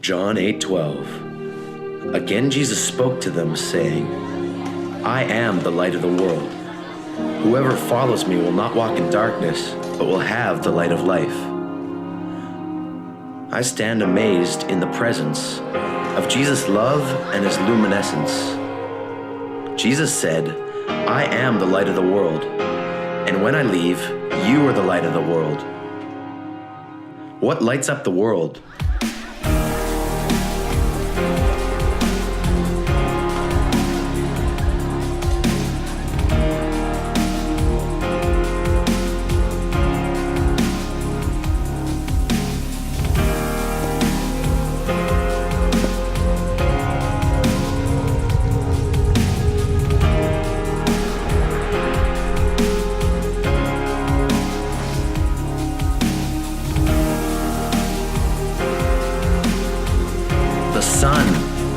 John 8:12. Again Jesus spoke to them, saying, I am the light of the world. Whoever follows me will not walk in darkness, but will have the light of life. I stand amazed in the presence of Jesus' love and his luminescence. Jesus said, I am the light of the world, and when I leave, you are the light of the world. What lights up the world?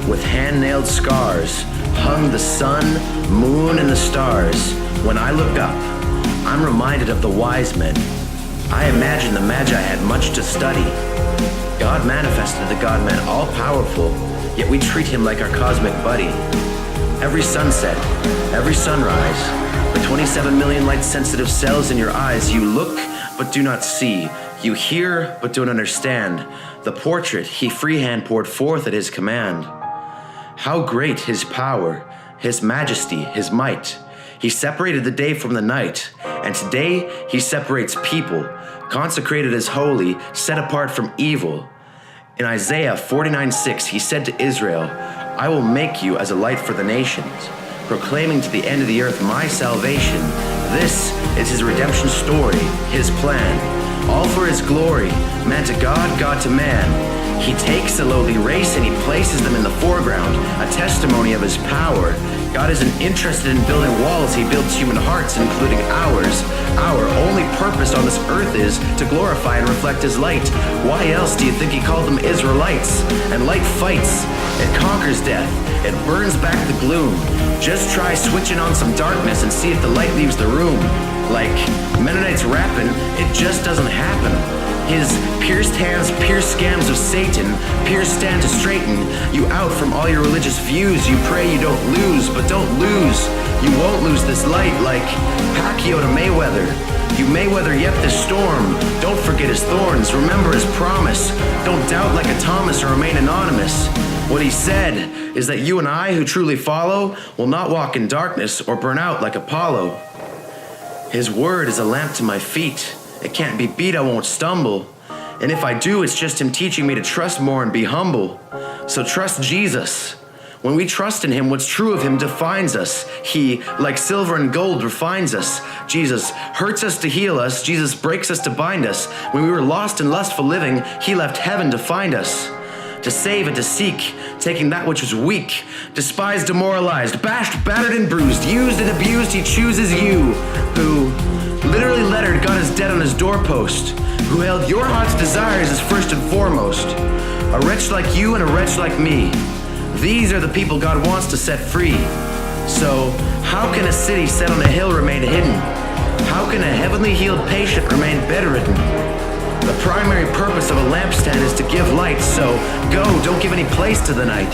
With hand-nailed scars hung the sun, moon, and the stars. When I look up, I'm reminded of the wisemen. I imagine the magi had much to study. God manifested the God-man all-powerful, yet we treat him like our cosmic buddy. Every sunset, every sunrise, the 27 million light-sensitive cells in your eyes, you look but do not see. You hear but don't understand. The portrait he freehand poured forth at his command. How great his power, his majesty, his might. He separated the day from the night, and today he separates people, consecrated as holy, set apart from evil. In Isaiah 49:6, he said to Israel, I will make you as a light for the nations, proclaiming to the end of the earth my salvation. This is his redemption story, his plan, all for his glory, man to God, God to man. He takes the lowly race and he places them in the foreground, a testimony of his power. God isn't interested in building walls, he builds human hearts, including ours. Our only purpose on this earth is to glorify and reflect his light. Why else do you think he called them Israelites? And light fights, it conquers death, it burns back the gloom. Just try switching on some darkness and see if the light leaves the room. Like Mennonites rapping, it just doesn't happen. His pierced hands pierce scams of Satan, pierce stand to straighten you out from all your religious views. You pray you don't lose, but don't lose. You won't lose this light like Pacquiao to Mayweather. You may weather yet this storm. Don't forget his thorns, remember his promise. Don't doubt like a Thomas or remain anonymous. What he said is that you and I who truly follow will not walk in darkness or burn out like Apollo. His word is a lamp to my feet. It can't be beat, I won't stumble. And if I do, it's just him teaching me to trust more and be humble. So trust Jesus. When we trust in him, what's true of him defines us. He, like silver and gold, refines us. Jesus hurts us to heal us. Jesus breaks us to bind us. When we were lost in lustful living, he left heaven to find us. To save and to seek, taking that which was weak, despised, demoralized, bashed, battered, and bruised, used and abused, he chooses you, who literally lettered got his debt on his doorpost, who held your heart's desires as first and foremost. A wretch like you and a wretch like me, these are the people God wants to set free. So, how can a city set on a hill remain hidden? How can a heavenly healed patient remain bedridden? The primary purpose of a lampstand is to give light, so go, don't give any place to the night.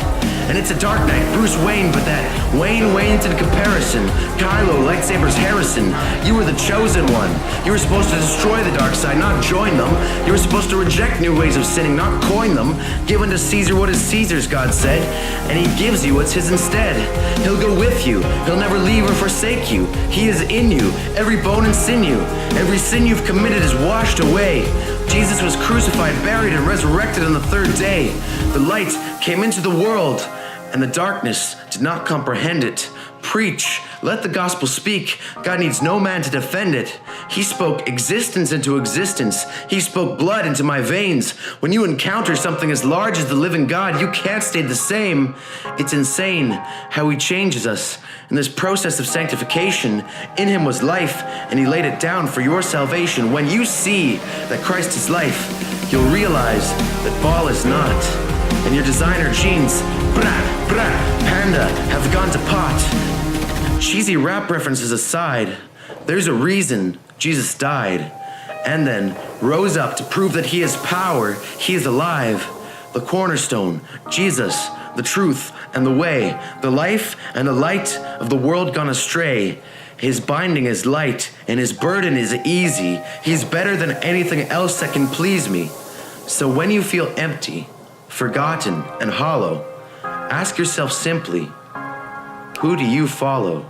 And it's a dark night, Bruce Wayne, but that Wayne wanes in comparison. Kylo, lightsabers Harrison, you were the chosen one. You were supposed to destroy the dark side, not join them. You were supposed to reject new ways of sinning, not coin them. Give unto Caesar what is Caesar's, God said, and he gives you what's his instead. He'll go with you, he'll never leave or forsake you. He is in you, every bone and sinew. Every sin you've committed is washed away. Jesus was crucified, buried, and resurrected on the third day. The light came into the world, and the darkness did not comprehend it. Preach, let the gospel speak. God needs no man to defend it. He spoke existence into existence. He spoke blood into my veins. When you encounter something as large as the living God, you can't stay the same. It's insane how he changes us. In this process of sanctification, in him was life, and he laid it down for your salvation. When you see that Christ is life, you'll realize that Baal is not. And your designer jeans, panda, have gone to pot. Cheesy rap references aside, there's a reason Jesus died and then rose up to prove that he has power, he is alive. the cornerstone, Jesus, the truth and the way, the life and the light of the world gone astray. His binding is light and his burden is easy. He's better than anything else that can please me. So when you feel empty, forgotten and hollow, ask yourself simply, who do you follow?